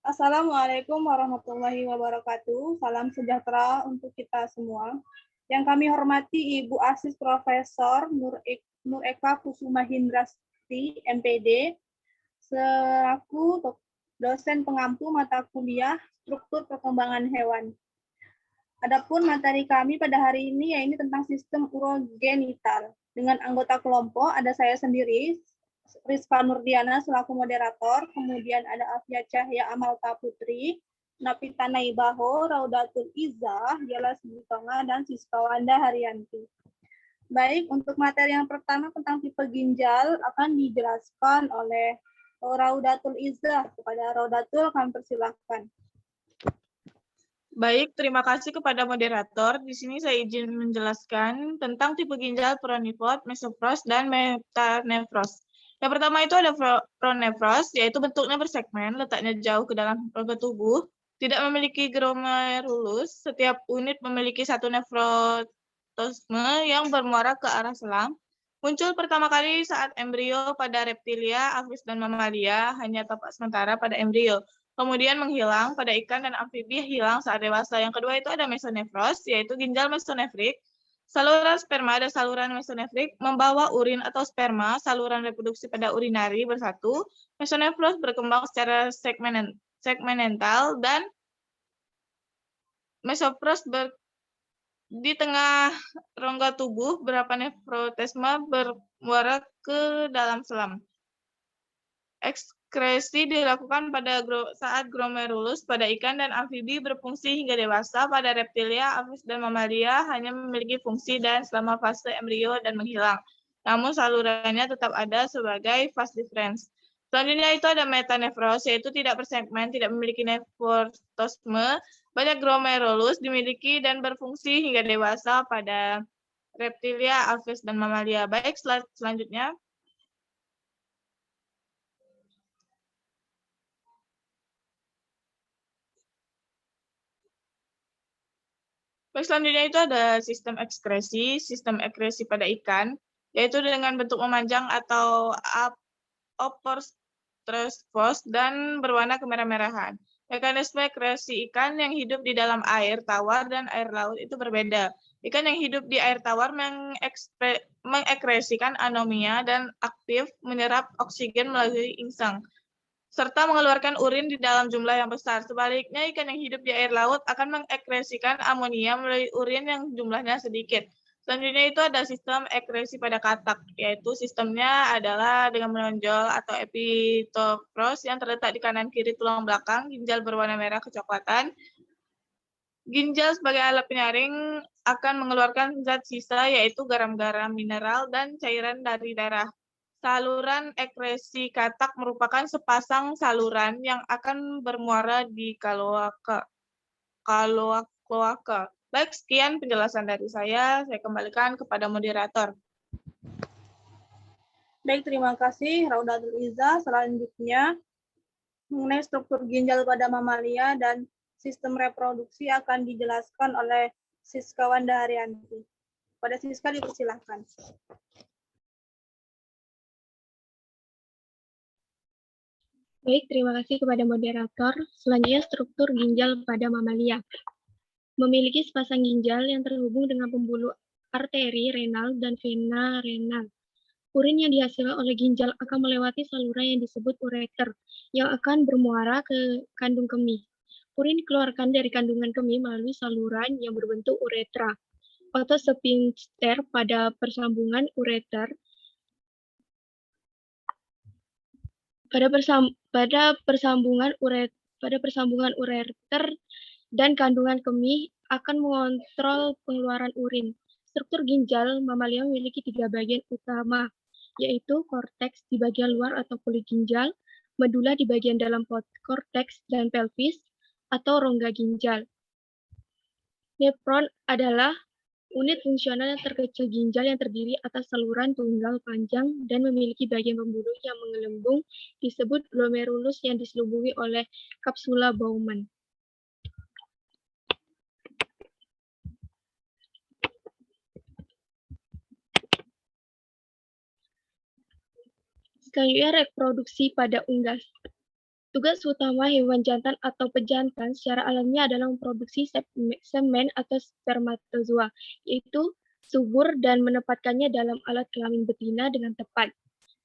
Assalamualaikum warahmatullahi wabarakatuh. Salam sejahtera untuk kita semua. Yang kami hormati Ibu Asis Profesor Nur Eka Kusuma Hindrasti, MPD, selaku dosen pengampu mata kuliah struktur perkembangan hewan. Adapun materi kami pada hari ini yaitu tentang sistem urogenital. Dengan anggota kelompok ada saya sendiri, Rizka Nurdiana selaku moderator, kemudian ada Afia Cahya Amalta Putri, Napita Naibaho, Raudatul Izzah, Jelas Butonga, dan Siskawanda Haryanti. Baik, untuk materi yang pertama tentang tipe ginjal akan dijelaskan oleh Raudatul Izzah. Kepada Raudatul kami persilahkan. Baik, terima kasih kepada moderator. Di sini saya izin menjelaskan tentang tipe ginjal pronefros, mesofros, dan metanefros. Yang pertama itu ada pronefros, yaitu bentuknya bersegmen, letaknya jauh ke dalam rongga tubuh, tidak memiliki glomerulus, setiap unit memiliki satu nefrotosme yang bermuara ke arah selang. Muncul pertama kali saat embrio pada reptilia, avis, dan mamalia, hanya tampak sementara pada embrio. Kemudian menghilang pada ikan dan amfibi, hilang saat dewasa. Yang kedua itu ada mesonefros, yaitu ginjal mesonefrik. Saluran sperma dan saluran mesonefrik membawa urin atau sperma, saluran reproduksi pada urinari bersatu. Mesonefros berkembang secara segmental dan mesofros di tengah rongga tubuh, beberapa nefrotesma bermuara ke dalam selam. Ekskresi dilakukan saat glomerulus pada ikan dan amfibi berfungsi hingga dewasa. Pada reptilia, avis, dan mamalia hanya memiliki fungsi dan selama fase embrio dan menghilang. Namun salurannya tetap ada sebagai fase difference. Selanjutnya itu ada metanefros, yaitu tidak bersegmen, tidak memiliki nefrotosme. Banyak glomerulus dimiliki dan berfungsi hingga dewasa pada reptilia, avis, dan mamalia. Baik, selanjutnya. Selanjutnya itu ada sistem ekskresi pada ikan, yaitu dengan bentuk memanjang atau apostrofos dan berwarna kemerah-merahan. Mekanisme ekskresi ikan yang hidup di dalam air tawar dan air laut itu berbeda. Ikan yang hidup di air tawar mengekskresikan anomia dan aktif menyerap oksigen melalui insang, serta mengeluarkan urin di dalam jumlah yang besar. Sebaliknya, ikan yang hidup di air laut akan mengekskresikan amonia melalui urin yang jumlahnya sedikit. Selanjutnya itu ada sistem ekskresi pada katak, yaitu sistemnya adalah dengan menonjol atau epitopros yang terletak di kanan kiri tulang belakang, ginjal berwarna merah kecoklatan. Ginjal sebagai alat penyaring akan mengeluarkan zat sisa, yaitu garam-garam mineral dan cairan dari darah. Saluran ekskresi katak merupakan sepasang saluran yang akan bermuara di kloaka. Baik, sekian penjelasan dari saya kembalikan kepada moderator. Baik, terima kasih Raudatul Izzah. Selanjutnya, mengenai struktur ginjal pada mamalia dan sistem reproduksi akan dijelaskan oleh Siskawanda Haryanti. Pada Siska dipersilahkan. Baik, terima kasih kepada moderator. Selanjutnya, struktur ginjal pada mamalia. Memiliki sepasang ginjal yang terhubung dengan pembuluh arteri renal dan vena renal. Urin yang dihasilkan oleh ginjal akan melewati saluran yang disebut ureter, yang akan bermuara ke kandung kemih. Urin dikeluarkan dari kandungan kemih melalui saluran yang berbentuk uretra. Faktor sphincter pada persambungan ureter pada persambungan ureter dan kandungan kemih akan mengontrol pengeluaran urin. Struktur ginjal mamalia memiliki 3 bagian utama, yaitu korteks di bagian luar atau kulit ginjal, medula di bagian dalam korteks, dan pelvis atau rongga ginjal. Nefron adalah unit fungsional yang terkecil ginjal yang terdiri atas saluran tunggal panjang dan memiliki bagian pembuluh yang menggelembung disebut glomerulus yang diselubungi oleh kapsula Bowman. Selanjutnya reproduksi pada unggas. Tugas utama hewan jantan atau pejantan secara alamiah adalah memproduksi semen atau spermatozoa, yaitu subur dan menempatkannya dalam alat kelamin betina dengan tepat.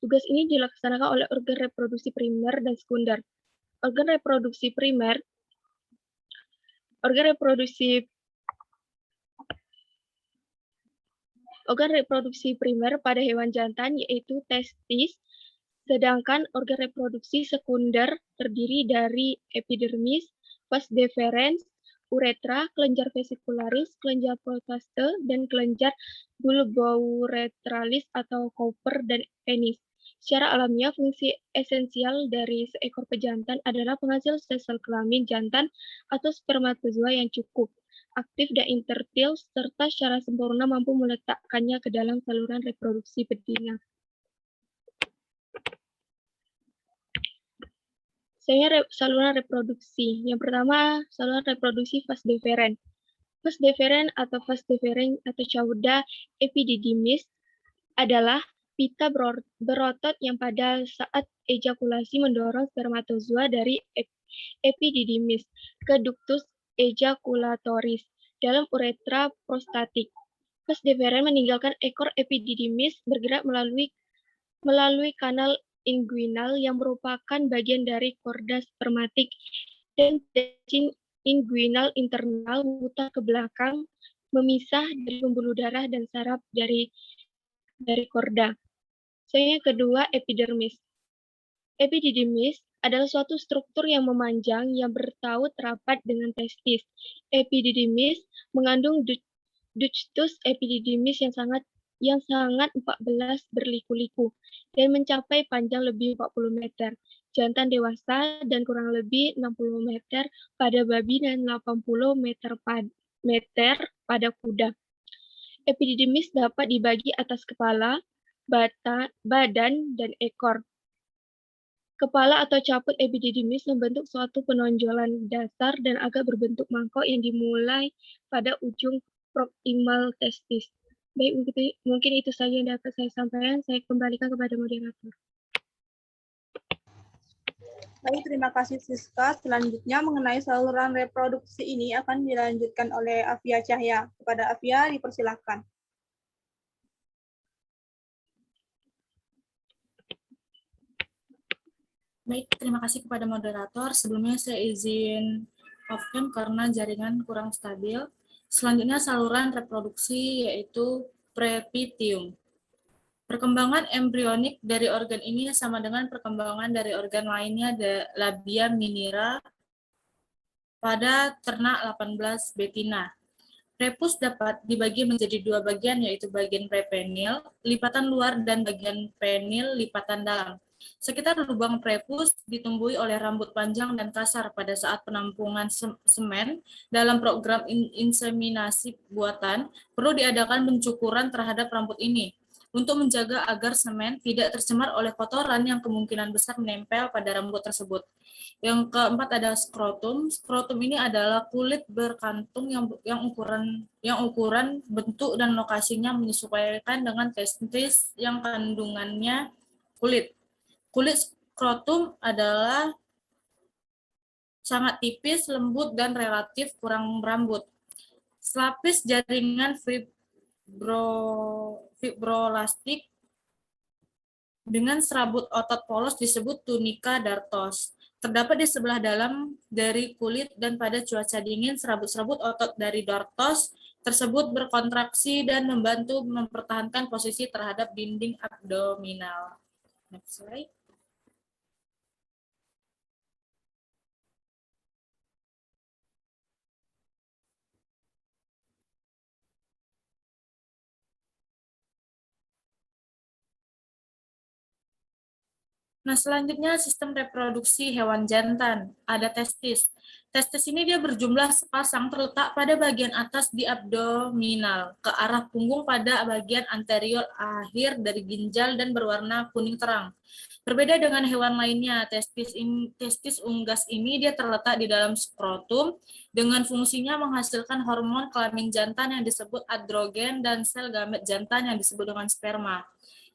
Tugas ini dilaksanakan oleh organ reproduksi primer dan sekunder. Organ reproduksi primer pada hewan jantan yaitu testis, sedangkan organ reproduksi sekunder terdiri dari epidermis, vas deferens, uretra, kelenjar vesicularis, kelenjar protaste, dan kelenjar bulbouretralis atau Cowper dan penis. Secara alamiah, fungsi esensial dari seekor pejantan adalah penghasil sel kelamin jantan atau spermatozoa yang cukup, aktif dan intertil, serta secara sempurna mampu meletakkannya ke dalam saluran reproduksi betina. Saluran reproduksi. Yang pertama, saluran reproduksi vas deferens. Vas deferens atau cauda epididymis adalah pita berotot yang pada saat ejakulasi mendorong spermatozoa dari epididymis ke ductus ejaculatoris dalam uretra prostatik. Vas deferens meninggalkan ekor epididymis bergerak melalui kanal inguinal yang merupakan bagian dari korda spermatik dan stretching inguinal internal memutar ke belakang, memisah dari pembuluh darah dan saraf dari korda. Yang kedua, epidermis. Epididymis adalah suatu struktur yang memanjang yang bertaut rapat dengan testis. Epididymis mengandung ductus epididymis yang sangat 14 berliku-liku dan mencapai panjang lebih 40 meter. Jantan dewasa dan kurang lebih 60 meter pada babi dan 80 meter pada kuda. Epididymis dapat dibagi atas kepala, badan, dan ekor. Kepala atau caput epididymis membentuk suatu penonjolan dasar dan agak berbentuk mangkok yang dimulai pada ujung proksimal testis. Baik, mungkin itu saja yang dapat saya sampaikan. Saya kembalikan kepada moderator. Baik, terima kasih Siska. Selanjutnya mengenai saluran reproduksi ini akan dilanjutkan oleh Afia Cahya. Kepada Afia, dipersilahkan. Baik, terima kasih kepada moderator. Sebelumnya saya izin off-cam karena jaringan kurang stabil. Selanjutnya saluran reproduksi yaitu prepitium. Perkembangan embrionik dari organ ini sama dengan perkembangan dari organ lainnya labia minora pada ternak 18 betina. Prepus dapat dibagi menjadi dua bagian, yaitu bagian prepenil, lipatan luar, dan bagian penil, lipatan dalam. Sekitar lubang prepus ditumbuhi oleh rambut panjang dan kasar pada saat penampungan semen. Dalam program inseminasi buatan, perlu diadakan pencukuran terhadap rambut ini untuk menjaga agar semen tidak tercemar oleh kotoran yang kemungkinan besar menempel pada rambut tersebut. Yang keempat ada skrotum. Skrotum ini adalah kulit berkantung yang ukuran, bentuk, dan lokasinya menyesuaikan dengan testis yang kandungannya kulit. Kulit skrotum adalah sangat tipis, lembut, dan relatif kurang berambut. Selapis jaringan fibrolastik dengan serabut otot polos disebut tunika dartos. Terdapat di sebelah dalam dari kulit dan pada cuaca dingin, serabut-serabut otot dari dartos tersebut berkontraksi dan membantu mempertahankan posisi terhadap dinding abdominal. Next slide. Nah, selanjutnya sistem reproduksi hewan jantan. Ada testis. Testis ini dia berjumlah sepasang terletak pada bagian atas di abdominal, ke arah punggung pada bagian anterior akhir dari ginjal dan berwarna kuning terang. Berbeda dengan hewan lainnya, testis unggas ini dia terletak di dalam skrotum dengan fungsinya menghasilkan hormon kelamin jantan yang disebut androgen dan sel gamet jantan yang disebut dengan sperma.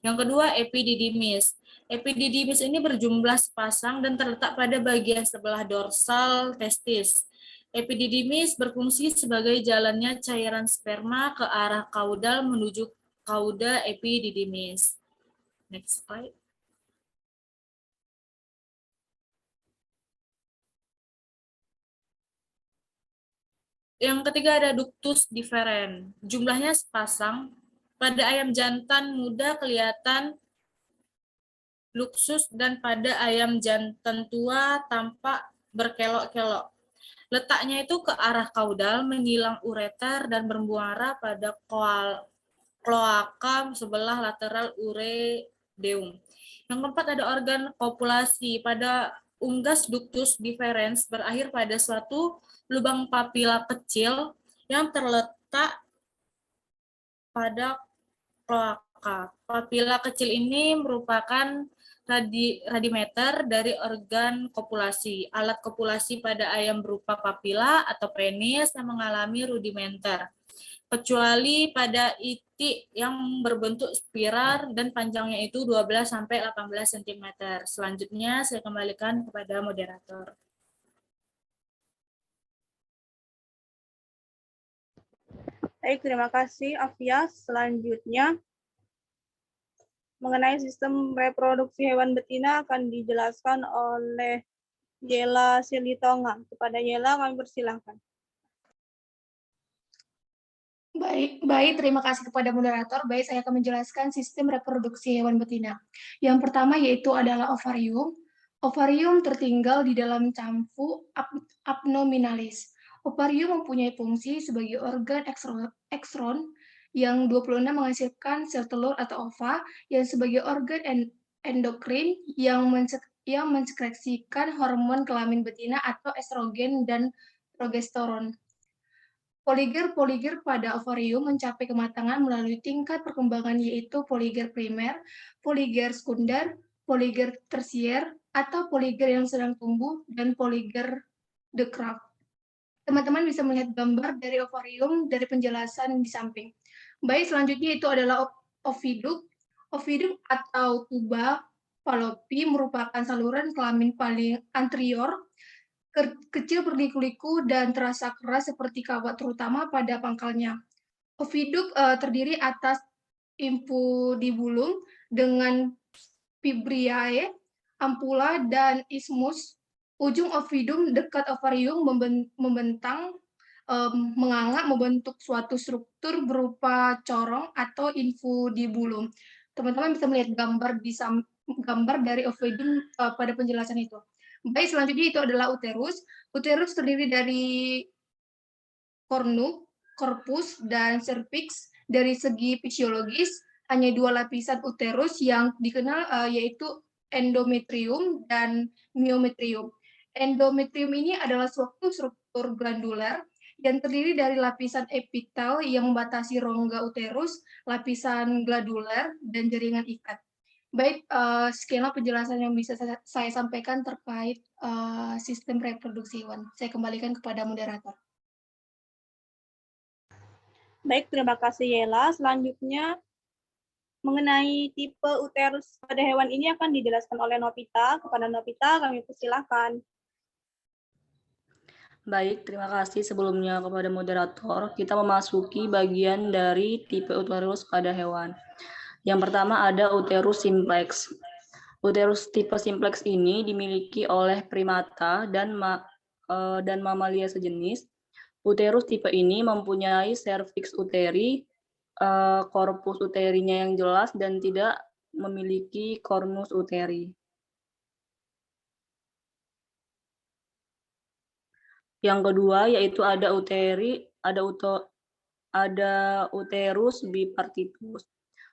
Yang kedua, epididymis. Epididymis ini berjumlah sepasang dan terletak pada bagian sebelah dorsal testis. Epididymis berfungsi sebagai jalannya cairan sperma ke arah kaudal menuju kauda epididymis. Next slide. Yang ketiga ada ductus differens. Jumlahnya sepasang. Pada ayam jantan muda kelihatan luxus dan pada ayam jantan tua tampak berkelok-kelok. Letaknya itu ke arah kaudal, menyilang ureter dan bermuara pada kloaka sebelah lateral uredeum. Yang keempat ada organ kopulasi. Pada unggas ductus differens berakhir pada suatu lubang papila kecil yang terletak pada kloaka. Papila kecil ini merupakan radimeter dari organ kopulasi. Alat kopulasi pada ayam berupa papila atau penis yang mengalami rudimenter, kecuali pada itik yang berbentuk spiral dan panjangnya itu 12-18 cm. Selanjutnya saya kembalikan kepada moderator. Baik, terima kasih Afia. Selanjutnya, mengenai sistem reproduksi hewan betina akan dijelaskan oleh Yela Silitonga. Kepada Yela, kami persilahkan. Baik, terima kasih kepada moderator. Baik, saya akan menjelaskan sistem reproduksi hewan betina. Yang pertama yaitu adalah ovarium. Ovarium tertinggal di dalam camfu abnominalis. Ovarium mempunyai fungsi sebagai organ ekstron yang 26 menghasilkan sel telur atau ova, yang sebagai organ endokrin yang mensekresikan hormon kelamin betina atau estrogen dan progesteron. Poliger pada ovarium mencapai kematangan melalui tingkat perkembangan yaitu poliger primer, poliger sekunder, poliger tersier, atau poliger yang sedang tumbuh, dan poliger de Krapf. Teman-teman bisa melihat gambar dari ovarium dari penjelasan di samping. Baik, selanjutnya itu adalah oviduk. Oviduk atau tuba Fallopi merupakan saluran kelamin paling anterior, kecil berliku-liku dan terasa keras seperti kawat, terutama pada pangkalnya. Oviduk terdiri atas infundibulum dengan fibriae, ampula, dan isthmus. Ujung ovidum dekat ovarium membentang, menganga, membentuk suatu struktur berupa corong atau infundibulum. Teman-teman bisa melihat gambar dari ovidum pada penjelasan itu. Baik, selanjutnya itu adalah uterus. Uterus terdiri dari corpus, dan cervix. Dari segi fisiologis, hanya dua lapisan uterus yang dikenal yaitu endometrium dan myometrium. Endometrium ini adalah suatu struktur glandular yang terdiri dari lapisan epitel yang membatasi rongga uterus, lapisan glandular, dan jaringan ikat. Baik, sekianlah penjelasan yang bisa saya sampaikan terkait sistem reproduksi hewan. Saya kembalikan kepada moderator. Baik, terima kasih Yela. Selanjutnya, mengenai tipe uterus pada hewan ini akan dijelaskan oleh Novita. Kepada Novita, kami persilahkan. Baik, terima kasih sebelumnya kepada moderator. Kita memasuki bagian dari tipe uterus pada hewan. Yang pertama ada uterus simplex. Uterus tipe simplex ini dimiliki oleh primata dan mamalia sejenis. Uterus tipe ini mempunyai cervix uteri, korpus uterinya yang jelas dan tidak memiliki cornus uteri. Yang kedua yaitu ada uterus bipartitus.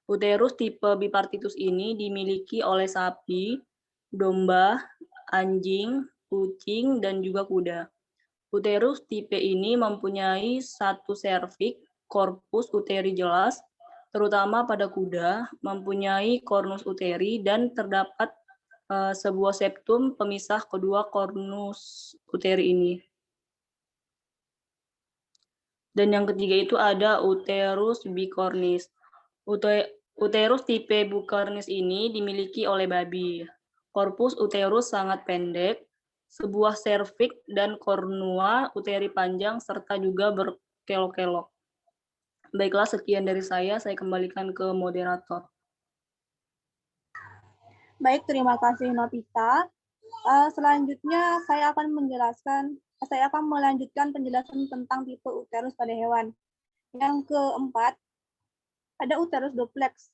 Uterus tipe bipartitus ini dimiliki oleh sapi, domba, anjing, kucing, dan juga kuda. Uterus tipe ini mempunyai satu serviks, korpus uteri jelas, terutama pada kuda, mempunyai cornus uteri, dan terdapat sebuah septum pemisah kedua cornus uteri ini. Dan yang ketiga itu ada uterus bicornis. Uterus tipe Bucharnis ini dimiliki oleh babi. Korpus uterus sangat pendek, sebuah serviks dan kornua uteri panjang, serta juga berkelok-kelok. Baiklah, sekian dari saya kembalikan ke moderator. Baik, terima kasih Novita. Selanjutnya saya akan melanjutkan penjelasan tentang tipe uterus pada hewan. Yang keempat, ada uterus duplex.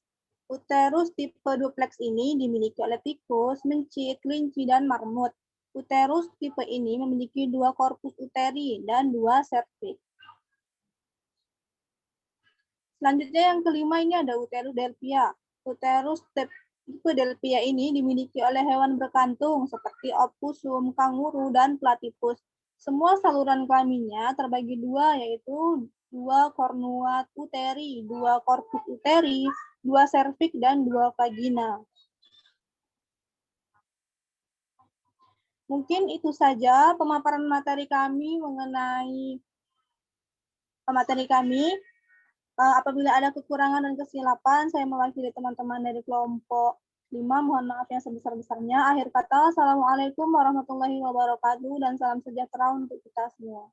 Uterus tipe duplex ini dimiliki oleh tikus, mencit, kelinci, dan marmut. Uterus tipe ini memiliki 2 korpus uteri dan 2 serviks. Selanjutnya yang kelima ini ada uterus delphia. Uterus tipe delphia ini dimiliki oleh hewan berkantung seperti opusum, kanguru, dan platypus. Semua saluran kelaminnya terbagi 2, yaitu 2 kornua uteri, 2 korpus uteri, 2 serviks, dan 2 vagina. Mungkin itu saja pemaparan materi kami mengenai materi kami. Apabila ada kekurangan dan kesilapan, saya mewakili teman-teman dari kelompok 5, mohon maaf yang sebesar-besarnya. Akhir kata, Assalamualaikum warahmatullahi wabarakatuh, dan salam sejahtera untuk kita semua.